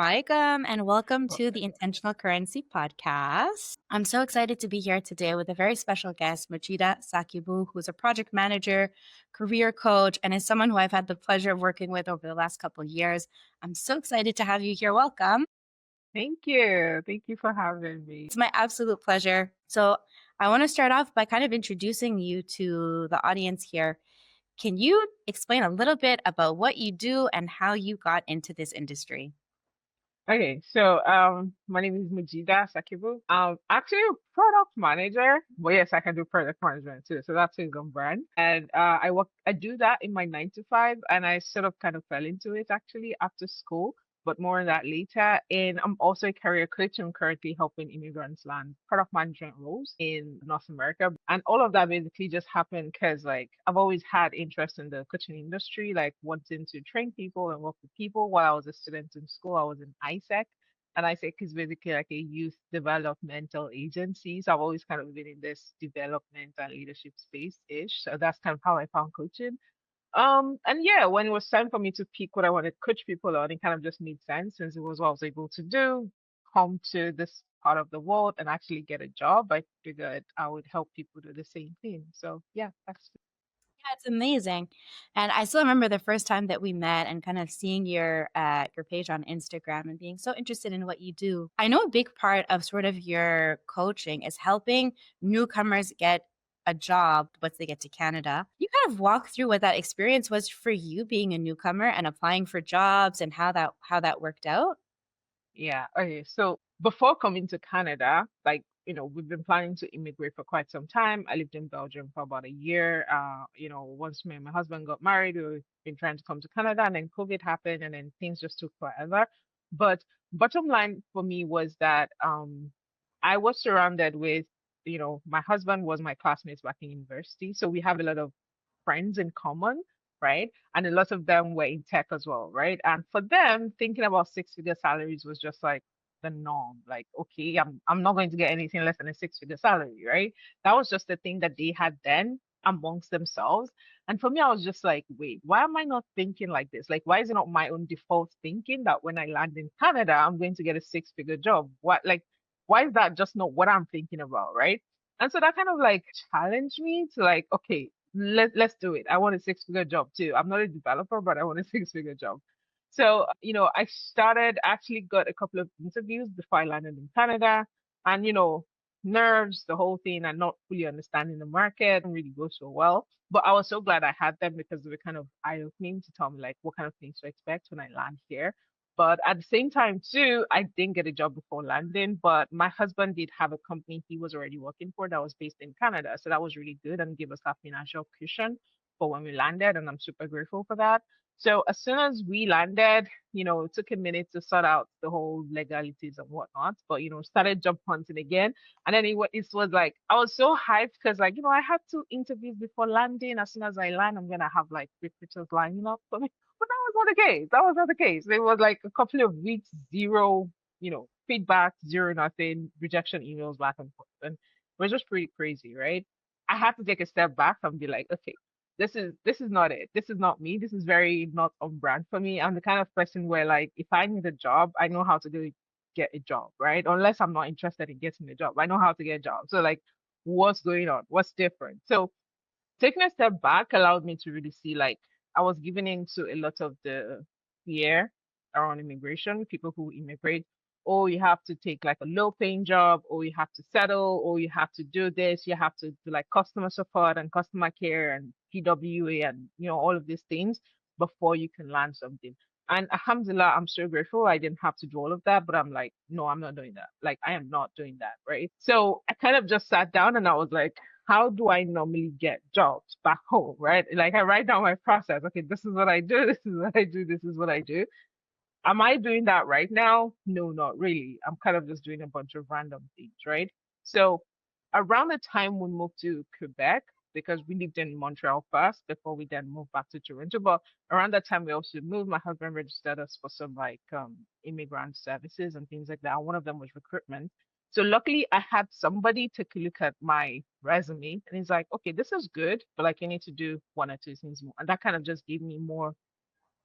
alaikum, and welcome to the Intentional Currency Podcast. I'm so excited to be here today with a very special guest, Mujidah Sakibu, who's a project manager, career coach, and is someone who I've had the pleasure of working with over the last couple of years. I'm so excited to have you here. Welcome. Thank you. Thank you for having me. It's my absolute pleasure. So, I want to start off by kind of introducing you to the audience here. Can you explain a little bit about what you do and how you got into this industry? Okay, so my name is Mujidah Sakibu. Actually a product manager. Well, yes, I can do product management too. So that's his own brand. And I do that in my 9 to 5, and I sort of kind of fell into it actually after school, but more on that later. And I'm also a career coach. I'm currently helping immigrants land product management roles in North America. And all of that basically just happened because like I've always had interest in the coaching industry, like wanting to train people and work with people. While I was a student in school, I was in ISEC. And ISEC is basically like a youth developmental agency. So I've always kind of been in this development and leadership space ish. So that's kind of how I found coaching. And yeah, when it was time for me to pick what I wanted to coach people on, it kind of just made sense since it was what I was able to do, come to this part of the world and actually get a job. I figured I would help people do the same thing. So yeah, that's Yeah, it's amazing. And I still remember the first time that we met and kind of seeing your page on Instagram and being so interested in what you do. I know a big part of sort of your coaching is helping newcomers get a job once they get to Canada. You kind of walk through what that experience was for you being a newcomer and applying for jobs and how that worked out. yeah. Okay. So before coming to Canada, like, we've been planning to immigrate for quite some time. I lived in Belgium for about a year. Once me and my husband got married, we've been trying to come to Canada, and then COVID happened, and then things just took forever. But bottom line for me was that I was surrounded with, my husband was my classmates back in university. So we have a lot of friends in common, right? And a lot of them were in tech as well, right? And for them, thinking about six-figure salaries was just like the norm. Like, okay, I'm not going to get anything less than a six-figure salary, right? That was just the thing that they had then amongst themselves. And for me, I was just like, wait, why am I not thinking like this? Like, why is it not my own default thinking that when I land in Canada, I'm going to get a six-figure job? Why is that just not what I'm thinking about, right? And so that kind of like challenged me to like, okay, let's do it. I want a six-figure job too. I'm not a developer, but I want a six-figure job. So, I started actually got a couple of interviews before I landed in Canada, and nerves, the whole thing, and not fully understanding the market didn't really go so well. But I was so glad I had them because they were kind of eye-opening to tell me like what kind of things to expect when I land here. But at the same time, too, I didn't get a job before landing, but my husband did have a company he was already working for that was based in Canada. So that was really good and gave us that financial cushion for when we landed. And I'm super grateful for that. So as soon as we landed, it took a minute to sort out the whole legalities and whatnot, but, started job hunting again. And then it was like, I was so hyped because like, I had two interviews before landing. As soon as I land, I'm going to have like recruiters lining up for me. But that was not the case. That was not the case. It was like a couple of weeks, zero, feedback, zero, nothing, rejection emails back and forth. And it was just pretty crazy, right? I had to take a step back and be like, okay, this is not it. This is not me. This is very not on brand for me. I'm the kind of person where like if I need a job, I know how to go get a job, right? Unless I'm not interested in getting a job. I know how to get a job. So like what's going on? What's different? So taking a step back allowed me to really see like I was giving into a lot of the fear around immigration, people who immigrate. Oh, you have to take like a low paying job, or you have to settle, or you have to do this, you have to do like customer support and customer care and PWA and all of these things before you can land something. And alhamdulillah, I'm so grateful I didn't have to do all of that, but I'm like, no, I'm not doing that. Like, I am not doing that, right? So I kind of just sat down and I was like, how do I normally get jobs back home, right? Like I write down my process. Okay, this is what I do, this is what I do, this is what I do. Am I doing that right now? No, not really. I'm kind of just doing a bunch of random things, right? So around the time we moved to Quebec, because we lived in Montreal first before we then moved back to Toronto. But around that time we also moved, my husband registered us for some like immigrant services and things like that. One of them was recruitment. So luckily I had somebody take a look at my resume and he's like, okay, this is good, but like you need to do one or two things more. And that kind of just gave me more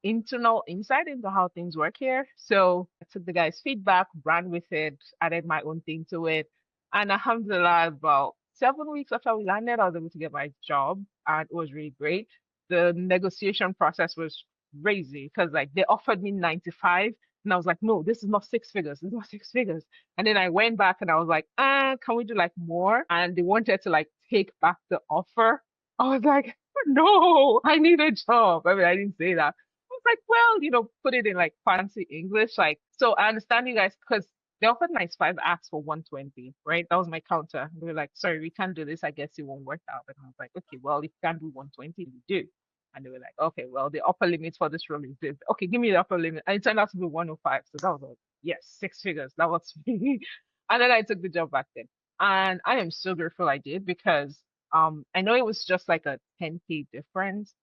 internal insight into how things work here. So I took the guy's feedback, ran with it, added my own thing to it. And alhamdulillah, about 7 weeks after we landed, I was able to get my job and it was really great. The negotiation process was crazy because like they offered me 95 and I was like, no, this is not six figures. This is not six figures. And then I went back and I was like, can we do like more? And they wanted to like take back the offer. I was like, no, I need a job. I mean, I didn't say that. I was like, well, put it in like fancy English. Like, so I understand you guys because they offered 95, asked for 120, right? That was my counter. They were like, sorry, we can't do this. I guess it won't work out. And I was like, okay, well, if you can't do 120, we do. And they were like, okay, well, the upper limit for this role is this. Okay, give me the upper limit. And it turned out to be 105. So that was like, yes, six figures. That was me. And then I took the job back then. And I am so grateful I did because I know it was just like a 10K difference,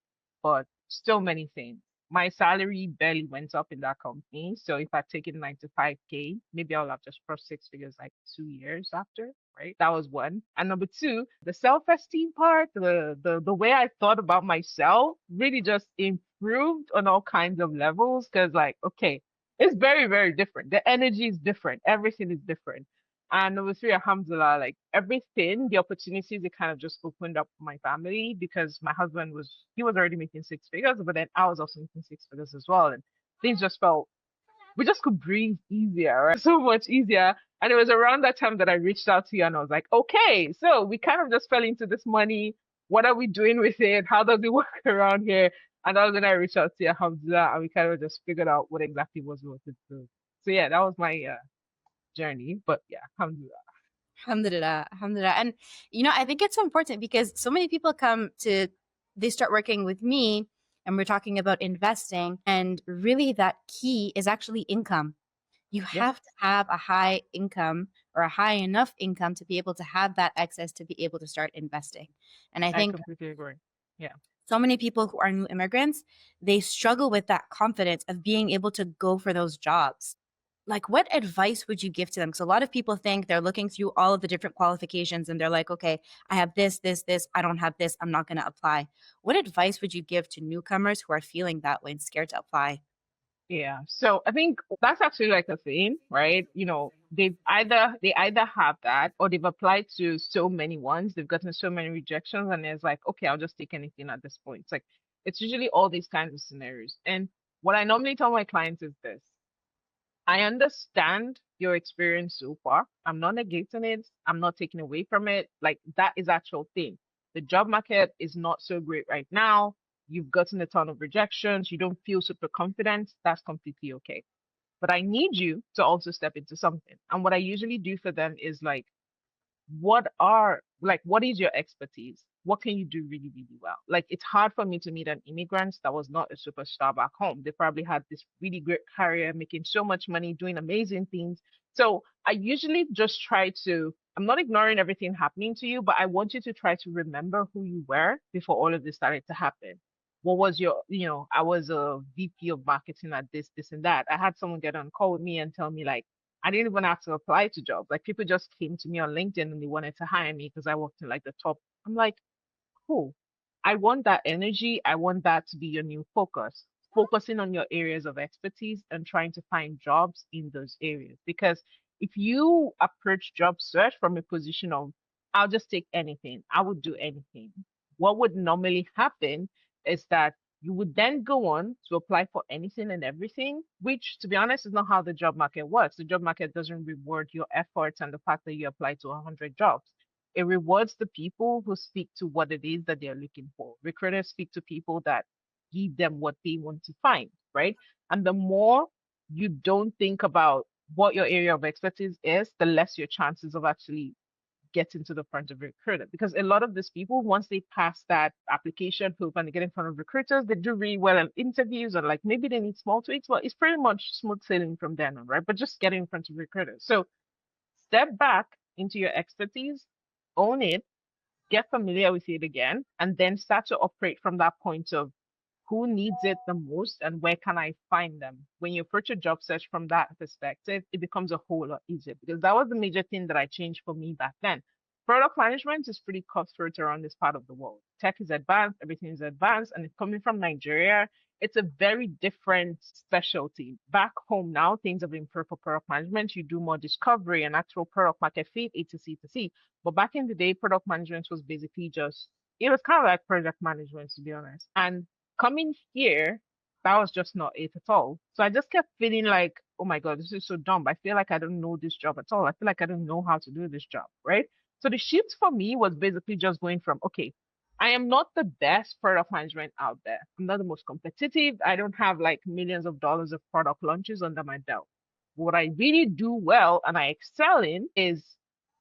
but still many things. My salary barely went up in that company. So if I'd taken 95K, maybe I would have just crossed six figures like 2 years after, right? That was one. And number two, the self-esteem part, the way I thought about myself really just improved on all kinds of levels. Cause like, okay, it's very, very different. The energy is different. Everything is different. And number three, alhamdulillah, like everything, the opportunities, it kind of just opened up for my family because my husband he was already making six figures, but then I was also making six figures as well. And things just felt, we just could breathe easier, right? So much easier. And it was around that time that I reached out to you and I was like, okay, so we kind of just fell into this money. What are we doing with it? How does it work around here? And that was when I reached out to you, alhamdulillah, and we kind of just figured out what exactly was we wanted to do. So yeah, that was my journey. But yeah, alhamdulillah. Alhamdulillah, alhamdulillah. And I think it's so important because so many people they start working with me and we're talking about investing. And really that key is actually income. You Yes, have to have a high income or a high enough income to be able to have that excess to be able to start investing. And I I think completely agree. Yeah. so many people who are new immigrants, they struggle with that confidence of being able to go for those jobs. Like, what advice would you give to them? Because a lot of people think they're looking through all of the different qualifications and they're like, okay, I have this, this, this. I don't have this. I'm not going to apply. What advice would you give to newcomers who are feeling that way and scared to apply? Yeah. So I think that's actually like a thing, right? They either have that or they've applied to so many ones, they've gotten so many rejections, and it's like, okay, I'll just take anything at this point. It's like it's usually all these kinds of scenarios. And what I normally tell my clients is this. I understand your experience so far. I'm not negating it. I'm not taking away from it. Like that is actual thing. The job market is not so great right now. You've gotten a ton of rejections. You don't feel super confident. That's completely okay. But I need you to also step into something. And what I usually do for them is like, what is your expertise? What can you do really, really well? Like it's hard for me to meet an immigrant that was not a superstar back home. They probably had this really great career, making so much money, doing amazing things. So I usually just try to, I'm not ignoring everything happening to you, but I want you to try to remember who you were before all of this started to happen. What was I was a VP of marketing at this, and that. I had someone get on call with me and tell me like, I didn't even have to apply to jobs. Like people just came to me on LinkedIn and they wanted to hire me because I worked in like the top. I'm like, cool. I want that energy. I want that to be your new focus. Focusing on your areas of expertise and trying to find jobs in those areas. Because if you approach job search from a position of, I'll just take anything, I would do anything, what would normally happen is that you would then go on to apply for anything and everything, which, to be honest, is not how the job market works. The job market doesn't reward your efforts and the fact that you apply to 100 jobs. It rewards the people who speak to what it is that they're looking for. Recruiters speak to people that give them what they want to find, right? And the more you don't think about what your area of expertise is, the less your chances of actually getting to the front of a recruiter. Because a lot of these people, once they pass that application hoop and they get in front of recruiters, they do really well in interviews or like maybe they need small tweaks. Well, it's pretty much smooth sailing from then on, right? But just getting in front of recruiters. So step back into your expertise, own it, get familiar with it again, and then start to operate from that point of who needs it the most and where can I find them? When you approach a job search from that perspective, it becomes a whole lot easier because that was the major thing that I changed for me back then. Product management is pretty cutthroat around this part of the world. Tech is advanced, everything is advanced, and it's coming from Nigeria. it's a very different specialty. Back home now, things have improved for product management. You do more discovery and actual product market fit, A to C to C. But back in the day, product management was basically just, it was kind of like project management, to be honest. And coming here, that was just not it at all. So I just kept feeling like, oh my God, this is so dumb. I feel like I don't know this job at all. I feel like I don't know how to do this job, right? So the shift for me was basically just going from, okay, I am not the best product management out there. I'm not the most competitive. I don't have like millions of dollars of product launches under my belt. What I really do well and I excel in is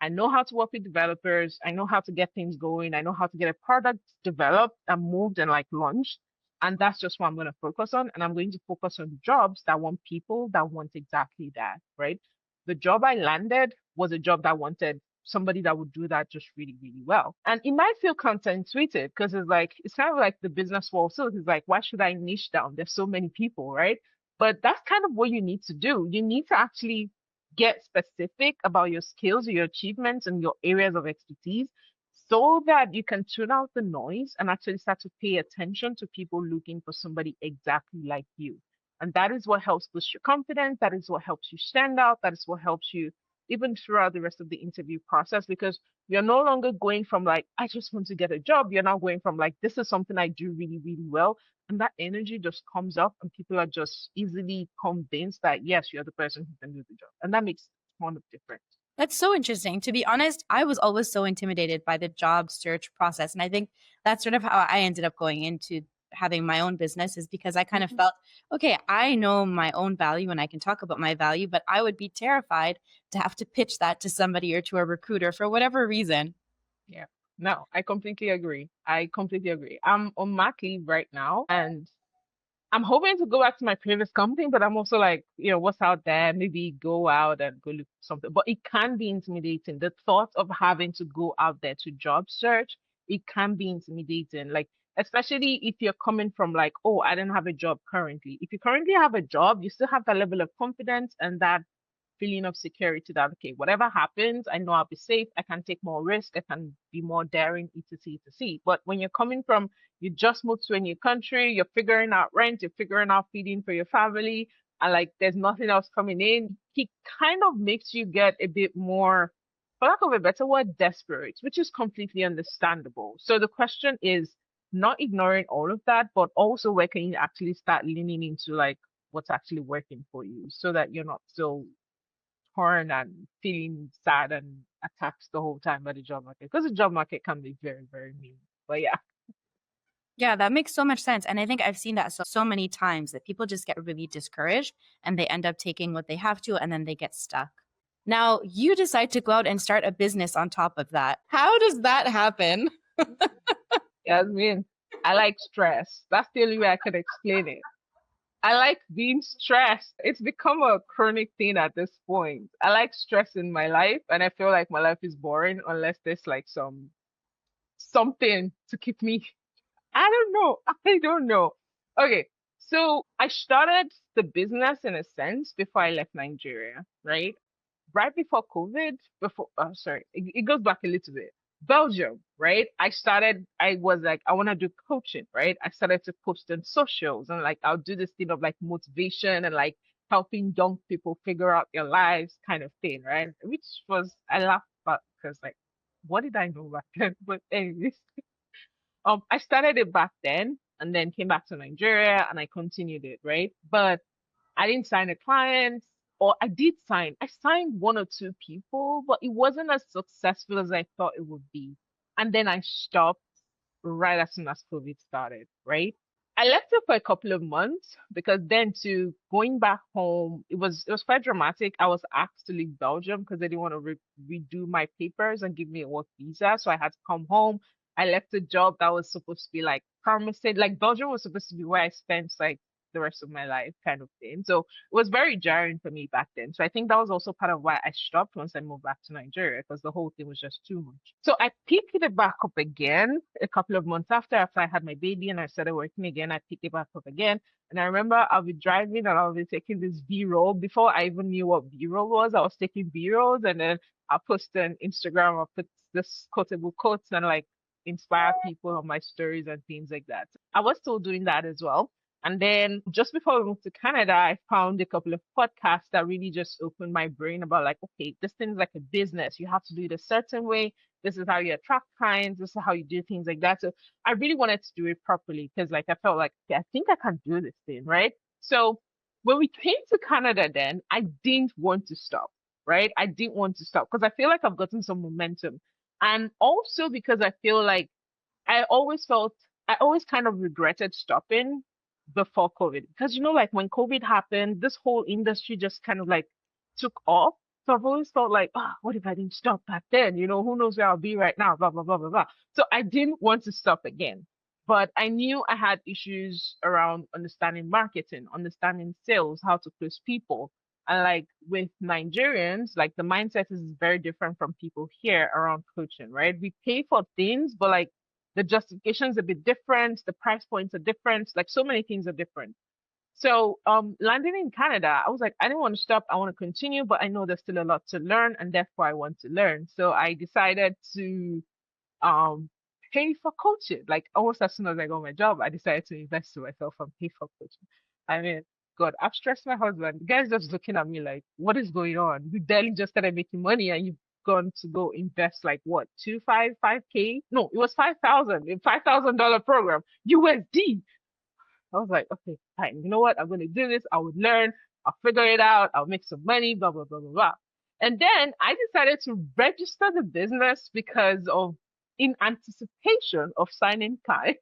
I know how to work with developers. I know how to get things going. I know how to get a product developed and moved and like launched. And that's just what I'm going to focus on. And I'm going to focus on jobs that want people that want exactly that, right? The job I landed was a job that wanted somebody that would do that just really, really well. And it might feel counterintuitive because it's like, it's kind of like the business world. So it's like, why should I niche down? There's so many people, right? But that's kind of what you need to do. You need to actually get specific about your skills, your achievements, and your areas of expertise so that you can tune out the noise and actually start to pay attention to people looking for somebody exactly like you. And that is what helps boost your confidence. That is what helps you stand out. That is what helps you even throughout the rest of the interview process because you're no longer going from like, I just want to get a job. You're now going from like, this is something I do really, really well. And that energy just comes up and people are just easily convinced that, yes, you're the person who can do the job. And that makes a ton of difference. That's so interesting. To be honest, I was always so intimidated by the job search process. And I think that's sort of how I ended up going into having my own business is because I kind of Mhm. felt, okay, I know my own value and I can talk about my value, but I would be terrified to have to pitch that to somebody or to a recruiter for whatever reason. Yeah. No, I completely agree. I completely agree. I'm on mat leave right now and I'm hoping to go back to my previous company, but I'm also like, what's out there? Maybe go out and go look for something. But it can be intimidating. The thought of having to go out there to job search, it can be intimidating. Like, especially if you're coming from like, oh, I don't have a job currently. If you currently have a job, you still have that level of confidence and that feeling of security that okay, whatever happens, I know I'll be safe. I can take more risk. I can be more daring, etc., etc. But when you're coming from, you just moved to a new country, you're figuring out rent, you're figuring out feeding for your family, and like there's nothing else coming in, he kind of makes you get a bit more, for lack of a better word, desperate, which is completely understandable. So the question is not ignoring all of that, but also where can you actually start leaning into like what's actually working for you so that you're not so torn and feeling sad and attacked the whole time by the job market because the job market can be very, very mean. But yeah, Yeah, that makes so much sense. And I think I've seen that so many times that people just get really discouraged and they end up taking what they have to and then they get stuck. Now, you decide to go out and start a business on top of that. How does that happen? yeah, I mean, I like stress. That's the only way I can explain it. I like being stressed. It's become a chronic thing at this point. I like stress in my life, and I feel like my life is boring unless there's like something to keep me. I don't know. I don't know. Okay, so I started the business in a sense before I left Nigeria, right? Right before COVID, sorry, it goes back a little bit. Belgium, right? I was like, I want to do coaching, right? I started to post on socials and like, I'll do this thing of like motivation and like helping young people figure out their lives kind of thing, right? Which was, I laughed about because like, what did I know back then? But anyways, I started it back then and then came back to Nigeria and I continued it, right? But I didn't sign a client, or I did sign. I signed one or two people, but it wasn't as successful as I thought it would be. And then I stopped right as soon as COVID started, right? I left it for a couple of months because then to going back home, it was quite dramatic. I was asked to leave Belgium because they didn't want to redo my papers and give me a work visa, so I had to come home. I left a job that was supposed to be like promising, like Belgium was supposed to be where I spent like the rest of my life, kind of thing. So it was very jarring for me back then. So I think that was also part of why I stopped once I moved back to Nigeria because the whole thing was just too much. So I picked it back up again a couple of months after I had my baby and I started working again. I picked it back up again. And I remember I'll be driving and I'll be taking this B-roll. Before I even knew what B-roll was, I was taking B-rolls and then I'll post on Instagram, I'll put this quotable quotes and like inspire people on my stories and things like that. I was still doing that as well. And then just before we moved to Canada, I found a couple of podcasts that really just opened my brain about like, okay, this thing's like a business. You have to do it a certain way. This is how you attract clients. This is how you do things like that. So I really wanted to do it properly because like I felt like, okay, I think I can do this thing, right? So when we came to Canada, then I didn't want to stop, right? I didn't want to stop because I feel like I've gotten some momentum. And also because I feel like I always felt, I always kind of regretted stopping before COVID. Because, like when COVID happened, this whole industry just kind of like took off. So I've always felt like, what if I didn't stop back then? Who knows where I'll be right now? Blah, blah, blah, blah, blah. So I didn't want to stop again. But I knew I had issues around understanding marketing, understanding sales, how to close people. And like with Nigerians, like the mindset is very different from people here around coaching, right? We pay for things, but like the justification's a bit different, the price points are different, like so many things are different. So landing in Canada, I was like, I didn't want to stop, I want to continue, but I know there's still a lot to learn and therefore I want to learn. So I decided to um pay for coaching. Like almost as soon as I got my job, I decided to invest in myself and pay for coaching. I mean, God, I've stressed my husband. The guy's just looking at me like, what is going on? You barely just started making money and you've gone to go invest like what, 5K? No, it was 5,000, a $5,000 program, USD. I was like, okay, fine. You know what? I'm going to do this. I would learn. I'll figure it out. I'll make some money, blah, blah, blah, blah, blah. And then I decided to register the business because of, in anticipation of signing Kai,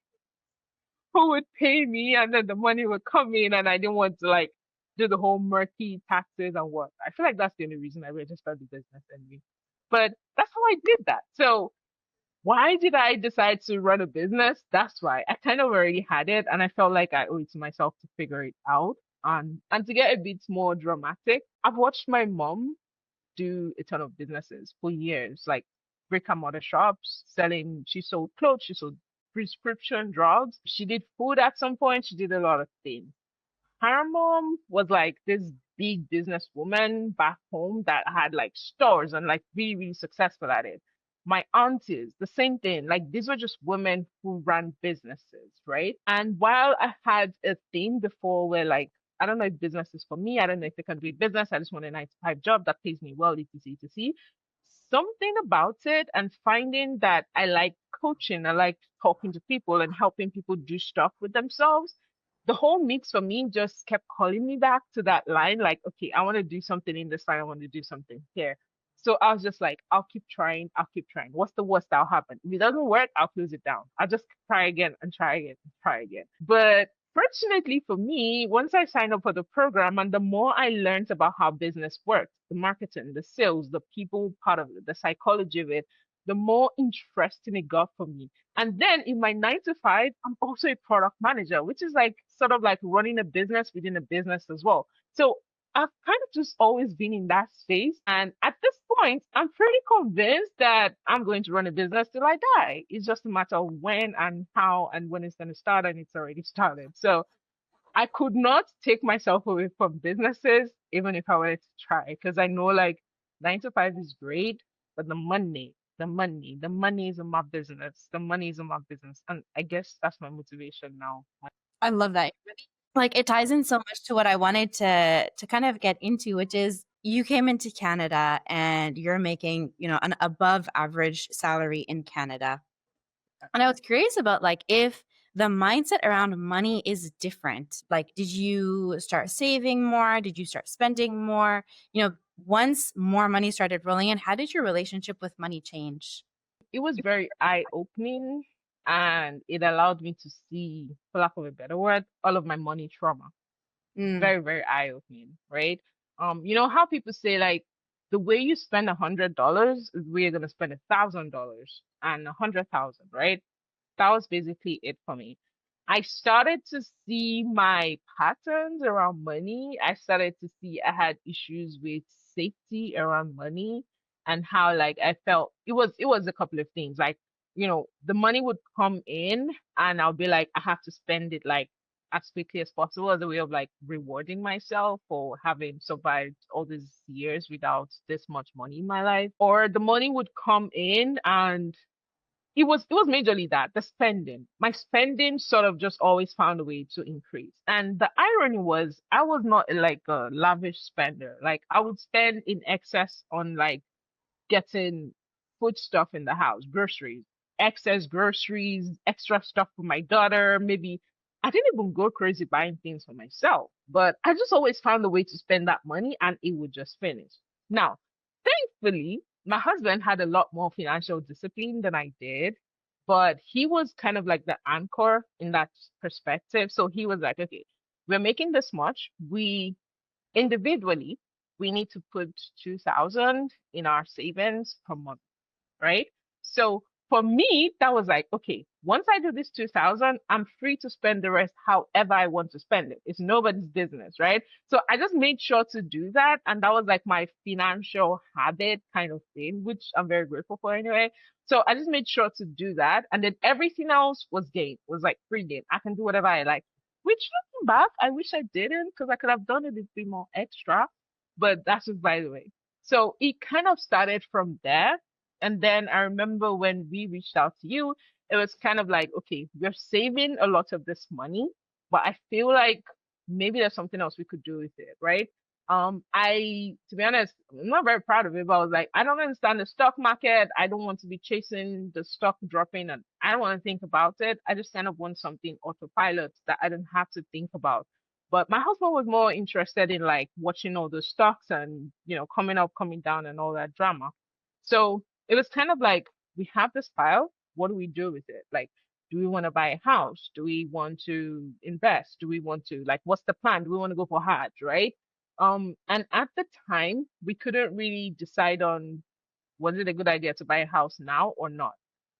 who would pay me and then the money would come in and I didn't want to like do the whole murky taxes and what. I feel like that's the only reason I registered the business anyway. But that's how I did that. So why did I decide to run a business? That's why I kind of already had it and I felt like I owe it to myself to figure it out. And to get a bit more dramatic, I've watched my mom do a ton of businesses for years, like brick and mortar shops, selling, she sold clothes, she sold prescription drugs. She did food at some point. She did a lot of things. Her mom was like this big businesswoman back home that had like stores and like really, really successful at it. My aunties, the same thing. Like these were just women who ran businesses, right? And while I had a thing before where like, I don't know if business is for me, I don't know if I can do business, I just want a 9 to 5 job that pays me well, etc, etc. Something about it and finding that I like coaching, I like talking to people and helping people do stuff with themselves, the whole mix for me just kept calling me back to that line, like, okay, I want to do something in this line, I want to do something here. So I was just like, I'll keep trying, I'll keep trying. What's the worst that'll happen? If it doesn't work, I'll close it down. I'll just try again and try again and try again. But fortunately for me, once I signed up for the program and the more I learned about how business works, the marketing, the sales, the people part of it, the psychology of it, the more interesting it got for me. And then in my 9 to 5, I'm also a product manager, which is like sort of like running a business within a business as well. So I've kind of just always been in that space. And at this point, I'm pretty convinced that I'm going to run a business till I die. It's just a matter of when and how and when it's going to start, and it's already started. So I could not take myself away from businesses, even if I wanted to try, because I know like 9 to 5 is great, but the money is in my business. The money is in my business. And I guess that's my motivation now. I love that. Like it ties in so much to what I wanted to kind of get into, which is you came into Canada and you're making, an above average salary in Canada. And I was curious about like if the mindset around money is different. Like, did you start saving more? Did you start spending more? Once more money started rolling in, how did your relationship with money change? It was very eye-opening and it allowed me to see, for lack of a better word, all of my money trauma. Mm. Very, very eye-opening, right? You know how people say like the way you spend $100 is where you're gonna spend $1,000 and 100,000, right? That was basically it for me. I started to see my patterns around money. I started to see I had issues with safety around money and how like I felt it was a couple of things. Like, the money would come in and I'll be like, I have to spend it like as quickly as possible as a way of like rewarding myself for having survived all these years without this much money in my life. Or the money would come in and it was majorly that the spending. My spending sort of just always found a way to increase. And the irony was I was not like a lavish spender. Like I would spend in excess on like getting food stuff in the house, groceries, excess groceries, extra stuff for my daughter. Maybe I didn't even go crazy buying things for myself, but I just always found a way to spend that money and it would just finish. Now, thankfully, my husband had a lot more financial discipline than I did, but he was kind of like the anchor in that perspective. So he was like, okay, we're making this much. We individually, we need to put 2,000 in our savings per month, right? So for me, that was like, okay, once I do this 2,000, I'm free to spend the rest however I want to spend it. It's nobody's business, right? So I just made sure to do that. And that was like my financial habit kind of thing, which I'm very grateful for anyway. So I just made sure to do that. And then everything else was gain, was like free gain. I can do whatever I like. Which looking back, I wish I didn't because I could have done it a bit more extra. But that's just by the way. So it kind of started from there. And then I remember when we reached out to you, it was kind of like, okay, we're saving a lot of this money, but I feel like maybe there's something else we could do with it, right? To be honest, I'm not very proud of it, but I was like, I don't understand the stock market. I don't want to be chasing the stock dropping and I don't want to think about it. I just kind of want something autopilot that I don't have to think about. But my husband was more interested in like watching all the stocks and, coming up, coming down and all that drama. So it was kind of like, we have this file. What do we do with it? Like, do we want to buy a house? Do we want to invest? Do we want to, like, what's the plan? Do we want to go for Hajj, right? And at the time, we couldn't really decide on was it a good idea to buy a house now or not?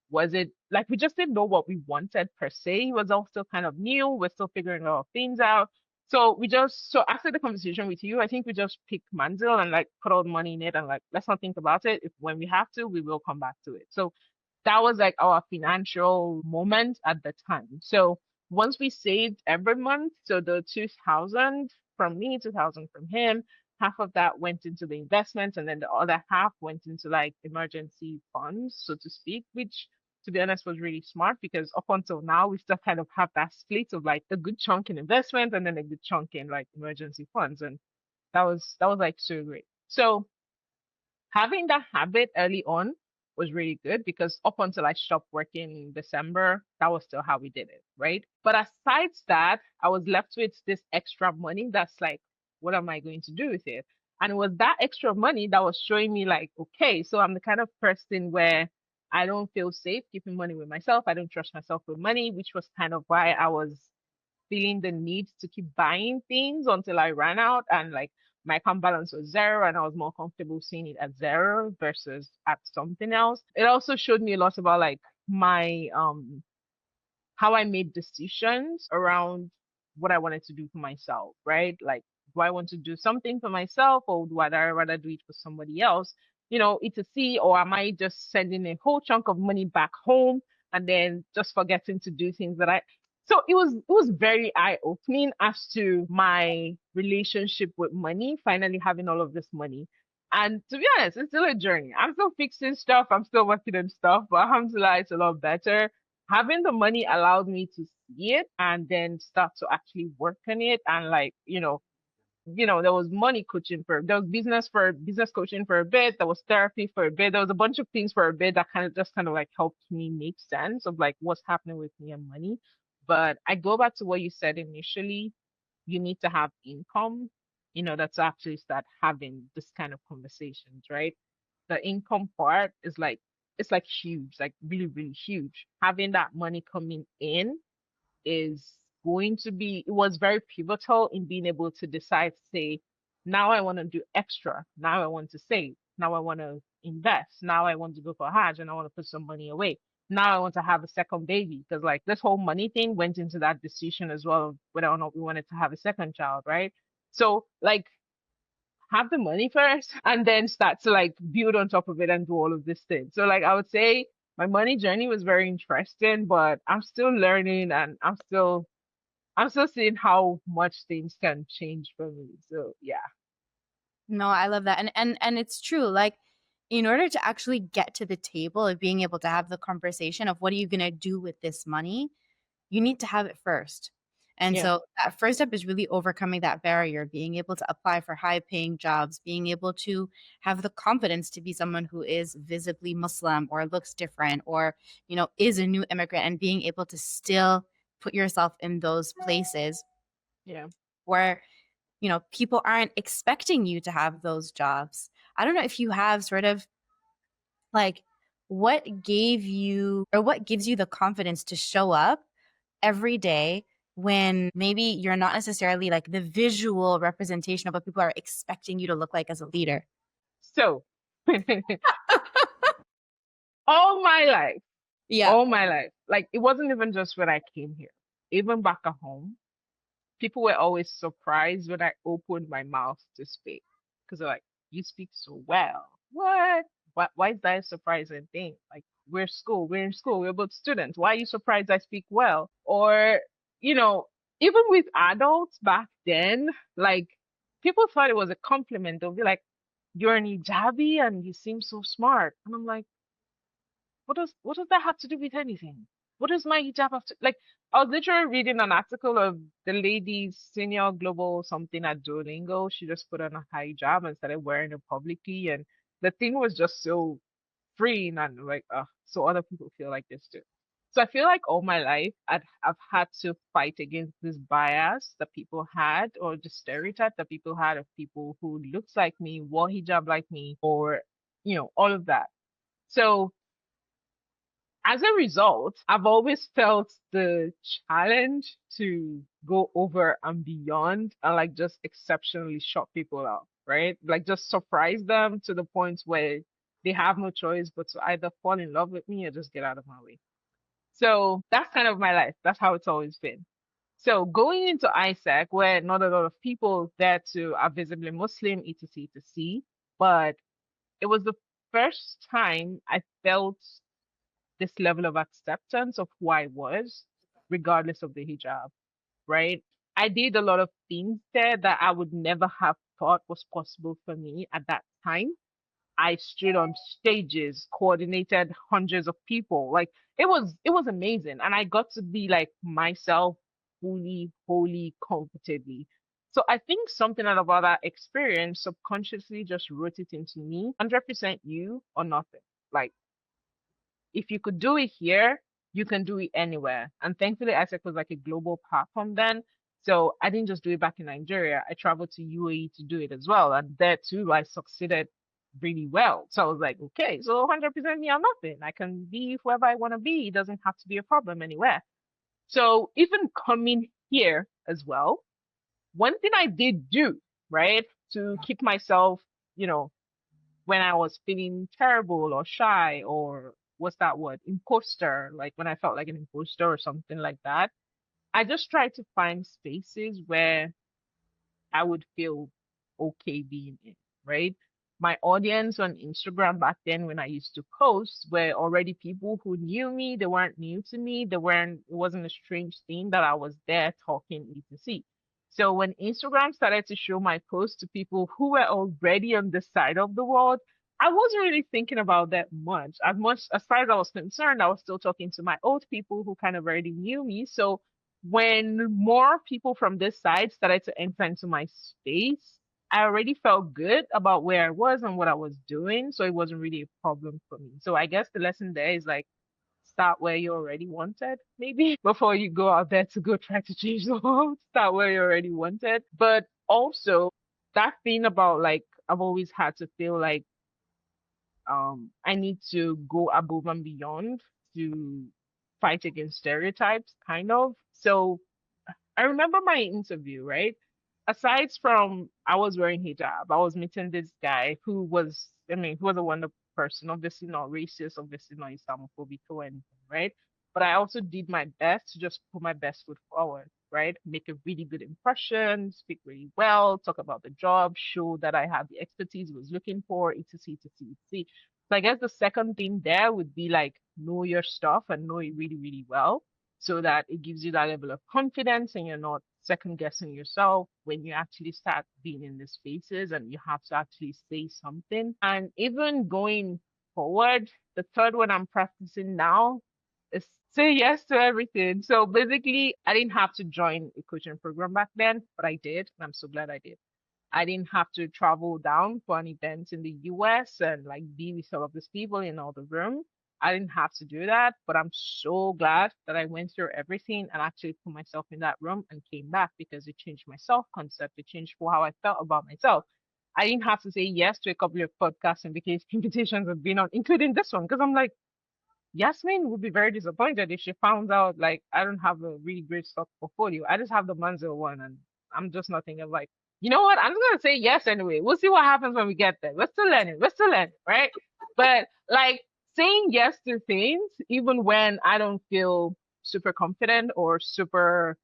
Was it like we just didn't know what we wanted per se? It was all still kind of new. We're still figuring a lot of things out. So after the conversation with you, I think we just picked Manzil and like put all the money in it and like let's not think about it. If when we have to, we will come back to it. So that was like our financial moment at the time. So once we saved every month, so the 2,000 from me, 2,000 from him, half of that went into the investments and then the other half went into like emergency funds, so to speak, which to be honest was really smart because up until now we still kind of have that split of like a good chunk in investment and then a good chunk in like emergency funds. And that was like so great. So having that habit early on was really good because up until I stopped working in December, that was still how we did it, right? But aside that, I was left with this extra money that's like, what am I going to do with it? And it was that extra money that was showing me like, okay, so I'm the kind of person where I don't feel safe keeping money with myself. I don't trust myself with money, which was kind of why I was feeling the need to keep buying things until I ran out and like my account balance was zero and I was more comfortable seeing it at zero versus at something else. It also showed me a lot about like my how I made decisions around what I wanted to do for myself, right? Like, do I want to do something for myself or would I rather do it for somebody else? It's a see, or am I just sending a whole chunk of money back home and then just forgetting to do things that I so it was very eye-opening as to my relationship with money, finally having all of this money. And to be honest, it's still a journey. I'm still fixing stuff, I'm still working on stuff, but alhamdulillah, it's a lot better having the money allowed me to see it and then start to actually work on it and like there was money coaching there was business coaching for a bit, there was therapy for a bit, there was a bunch of things for a bit that kind of like helped me make sense of like what's happening with me and money. But I go back to what you said initially, you need to have income in order to actually start having this kind of conversations, right? The income part is like it's like huge, like really, really huge. Having that money coming in is going to be, it was very pivotal in being able to decide, say, now I want to do extra. Now I want to save. Now I want to invest. Now I want to go for Hajj and I want to put some money away. Now I want to have a second baby because like this whole money thing went into that decision as well of whether or not we wanted to have a second child, right? So like have the money first and then start to like build on top of it and do all of this thing. So like I would say my money journey was very interesting, but I'm still learning and I'm still seeing how much things can change for me. So yeah. No, I love that. And it's true. Like in order to actually get to the table of being able to have the conversation of what are you going to do with this money, you need to have it first. And Yeah, so that first step is really overcoming that barrier, being able to apply for high paying jobs, being able to have the confidence to be someone who is visibly Muslim or looks different or, is a new immigrant, and being able to still put yourself in those places yeah. where, people aren't expecting you to have those jobs. I don't know if you have sort of like what gave you or what gives you the confidence to show up every day when maybe you're not necessarily like the visual representation of what people are expecting you to look like as a leader. So, all my life, Yeah. all my life, like it wasn't even just when I came here. Even back at home, people were always surprised when I opened my mouth to speak because they're like, "You speak so well." What? Why is that a surprising thing? Like we're in school, we're both students. Why are you surprised I speak well? Or, you know, even with adults back then, like people thought it was a compliment. They'll be like, "You're an hijabi and you seem so smart," and I'm like, what does that have to do with anything? What does my hijab have to like? I was literally reading an article of the lady's senior global something at Duolingo. She just put on a hijab and started wearing it publicly, and the thing was just so freeing and like, so other people feel like this too. So I feel like all my life I've had to fight against this bias that people had or the stereotype that people had of people who looks like me, wore hijab like me, or all of that. So as a result, I've always felt the challenge to go over and beyond and like just exceptionally shock people out, right? Like just surprise them to the point where they have no choice but to either fall in love with me or just get out of my way. So that's kind of my life. That's how it's always been. So going into ISAC, where not a lot of people there to are visibly Muslim, etc., etc., but it was the first time I felt this level of acceptance of who I was, regardless of the hijab, right? I did a lot of things there that I would never have thought was possible for me at that time. I stood on stages, coordinated hundreds of people. Like it was amazing. And I got to be like myself fully, wholly, comfortably. So I think something about that experience subconsciously just wrote it into me, 100% you or nothing. Like if you could do it here, you can do it anywhere. And thankfully, ISEC was like a global platform then. So I didn't just do it back in Nigeria. I traveled to UAE to do it as well. And there too, I succeeded really well. So I was like, okay, so 100% me or nothing. I can be whoever I want to be. It doesn't have to be a problem anywhere. So even coming here as well, one thing I did do, right, to keep myself, you know, when I was feeling terrible or shy or what's that word? Imposter, like when I felt like an imposter or something like that. I just tried to find spaces where I would feel okay being in, right? My audience on Instagram back then when I used to post were already people who knew me. They weren't new to me. It wasn't a strange thing that I was there talking etc. So when Instagram started to show my posts to people who were already on this side of the world, I wasn't really thinking about that much. As far as I was concerned, I was still talking to my old people who kind of already knew me. So when more people from this side started to enter into my space, I already felt good about where I was and what I was doing. So it wasn't really a problem for me. So I guess the lesson there is like start where you already wanted, maybe before you go out there to go try to change the world. Start where you already wanted. But also that thing about like I've always had to feel like I need to go above and beyond to fight against stereotypes, kind of. So I remember my interview, right? Aside from I was wearing hijab, I was meeting this guy who was, I mean, he was a wonderful person, obviously not racist, obviously not Islamophobic or anything, right? But I also did my best to just put my best foot forward, right? Make a really good impression, speak really well, talk about the job, show that I have the expertise he was looking for, etc., etc., etc. So I guess the second thing there would be like know your stuff and know it really, really well so that it gives you that level of confidence and you're not second guessing yourself when you actually start being in the spaces and you have to actually say something. And even going forward, the third one I'm practicing now is say yes to everything. So basically, I didn't have to join a coaching program back then, but I did. And I'm so glad I did. I didn't have to travel down for an event in the US and like be with all of these people in all the room. I didn't have to do that, but I'm so glad that I went through everything and actually put myself in that room and came back because it changed my self concept. It changed how I felt about myself. I didn't have to say yes to a couple of podcasts and because invitations have been on, including this one, because I'm like, Yasmin would be very disappointed if she found out like I don't have a really great stock portfolio. I just have the Manzo one, and I'm just not thinking like, you know what? I'm just gonna say yes anyway. We'll see what happens when we get there. We're still learning. We're still learning, right? But like saying yes to things, even when I don't feel super confident or super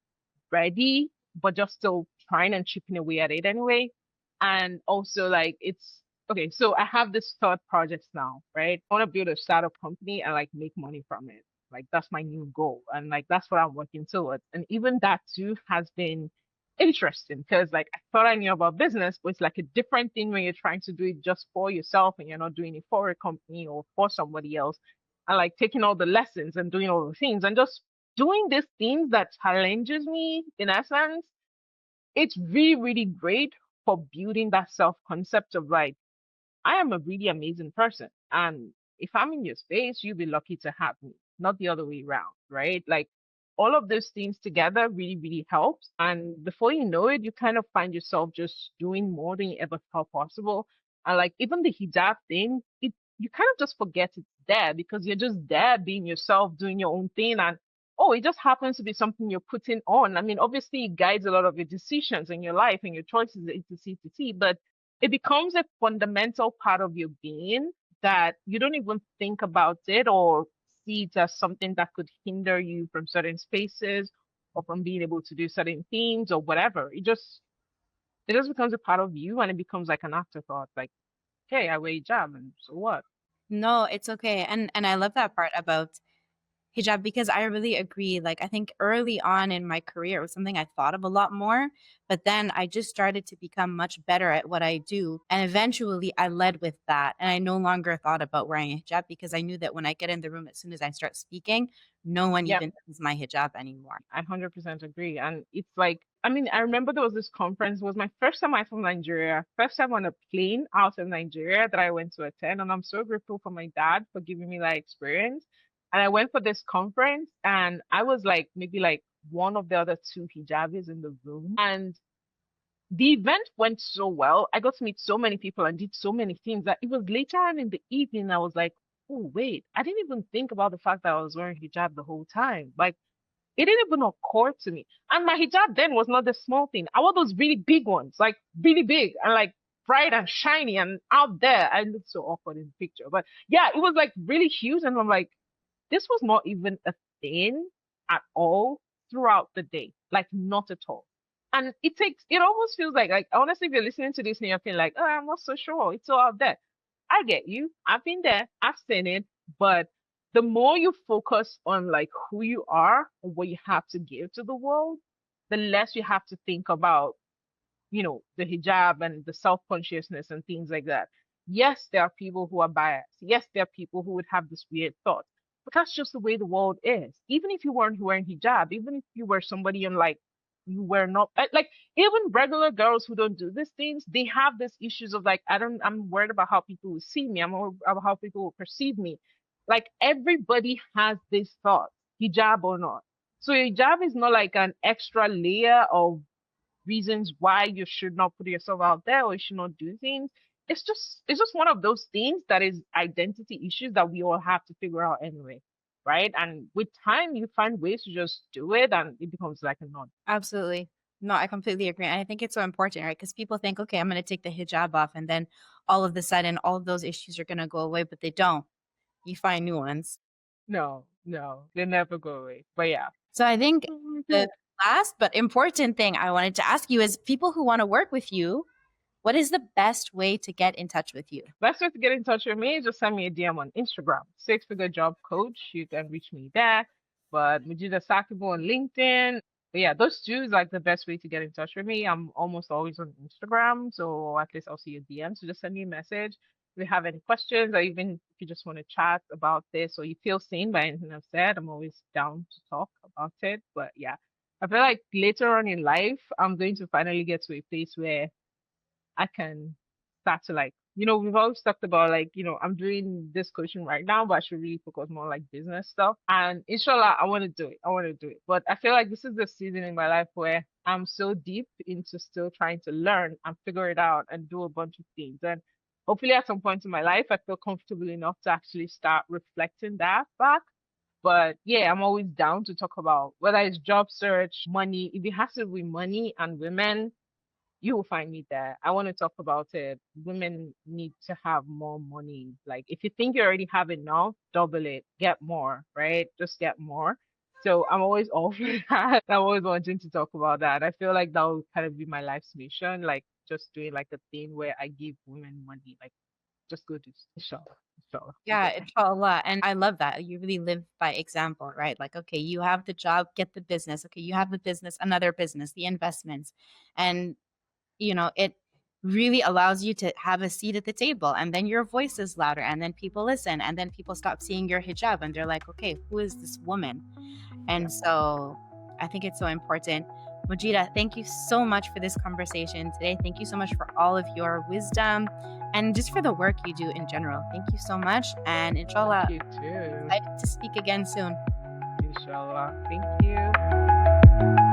ready, but just still trying and chipping away at it anyway. And also like it's okay, so I have this third project now, right? I want to build a startup company and like make money from it. Like that's my new goal. And like that's what I'm working towards. And even that too has been interesting because like I thought I knew about business, but it's like a different thing when you're trying to do it just for yourself and you're not doing it for a company or for somebody else. And like taking all the lessons and doing all the things and just doing these things that challenges me in essence, it's really, really great for building that self concept of like, I am a really amazing person. And if I'm in your space, you'll be lucky to have me, not the other way around, right? Like all of those things together really, really helps. And before you know it, you kind of find yourself just doing more than you ever thought possible. And like even the hijab thing, it you kind of just forget it's there because you're just there being yourself, doing your own thing. And oh, it just happens to be something you're putting on. I mean, obviously it guides a lot of your decisions in your life and your choices, etc. But it becomes a fundamental part of your being that you don't even think about it or see it as something that could hinder you from certain spaces or from being able to do certain things or whatever. It just becomes a part of you and it becomes like an afterthought, like, hey, I wear hijab and so what? No, it's okay. And I love that part about hijab because I really agree. Like I think early on in my career it was something I thought of a lot more, but then I just started to become much better at what I do. And eventually I led with that. And I no longer thought about wearing a hijab because I knew that when I get in the room, as soon as I start speaking, no one Yep, even sees my hijab anymore. I 100% agree. And it's like, I mean, I remember there was this conference, it was my first time out from Nigeria, first time on a plane out of Nigeria that I went to attend. And I'm so grateful for my dad for giving me that experience. And I went for this conference and I was like, maybe like one of the other two hijabis in the room. And the event went so well. I got to meet so many people and did so many things that it was later on in the evening. I was like, oh, wait, I didn't even think about the fact that I was wearing hijab the whole time. Like, it didn't even occur to me. And my hijab then was not the small thing. I wore those really big ones, like really big and like bright and shiny and out there. I looked so awkward in the picture. But yeah, it was like really huge. And I'm like, this was not even a thing at all throughout the day. Like not at all. And it almost feels like honestly, if you're listening to this and you're feeling like, oh, I'm not so sure. It's all out there. I get you. I've been there. I've seen it. But the more you focus on like who you are and what you have to give to the world, the less you have to think about, the hijab and the self-consciousness and things like that. Yes, there are people who are biased. Yes, there are people who would have this weird thought. But that's just the way the world is. Even if you weren't wearing hijab, even if you were somebody and like you were not like even regular girls who don't do these things, they have these issues of like, I'm worried about how people will see me. I'm worried about how people will perceive me. Like everybody has this thought, hijab or not. So hijab is not like an extra layer of reasons why you should not put yourself out there or you should not do things. It's just one of those things that is identity issues that we all have to figure out anyway, right? And with time, you find ways to just do it, and it becomes like a non. Absolutely. No, I completely agree. And I think it's so important, right? Because people think, okay, I'm going to take the hijab off, and then all of a sudden, all of those issues are going to go away, but they don't. You find new ones. No, no, they never go away. But yeah. So I think Mhm. the last but important thing I wanted to ask you is people who want to work with you, what is the best way to get in touch with you? Best way to get in touch with me is just send me a DM on Instagram, Six Figure Job Coach. You can reach me there. But Mujidah Sakibu on LinkedIn. But yeah, those two is like the best way to get in touch with me. I'm almost always on Instagram, so at least I'll see your DM. So just send me a message if you have any questions, or even if you just want to chat about this, or you feel seen by anything I've said. I'm always down to talk about it. But yeah, I feel like later on in life, I'm going to finally get to a place where I can start to like, we've always talked about like, I'm doing this coaching right now, but I should really focus more on like business stuff. And inshallah, I want to do it. I want to do it. But I feel like this is the season in my life where I'm so deep into still trying to learn and figure it out and do a bunch of things. And hopefully at some point in my life, I feel comfortable enough to actually start reflecting that back. But yeah, I'm always down to talk about whether it's job search, money. If it has to be money and women, you will find me there. I want to talk about it. Women need to have more money. Like, if you think you already have enough, double it, get more, right? Just get more. So I'm always all for that. I'm always wanting to talk about that. I feel like that will kind of be my life's mission, like just doing like a thing where I give women money, like just go do inshallah, inshallah. We'll Yeah, get there. inshallah. And I love that. You really live by example, right? Like, okay, you have the job, get the business. Okay, you have the business, another business, the investments. And, it really allows you to have a seat at the table. And then your voice is louder. And then people listen. And then people stop seeing your hijab and they're like, okay, who is this woman? Yeah. And so I think it's so important. Mujidah, thank you so much for this conversation today. Thank you so much for all of your wisdom and just for the work you do in general. Thank you so much. And Thank inshallah, you too. excited to speak again soon. Inshallah. Thank you.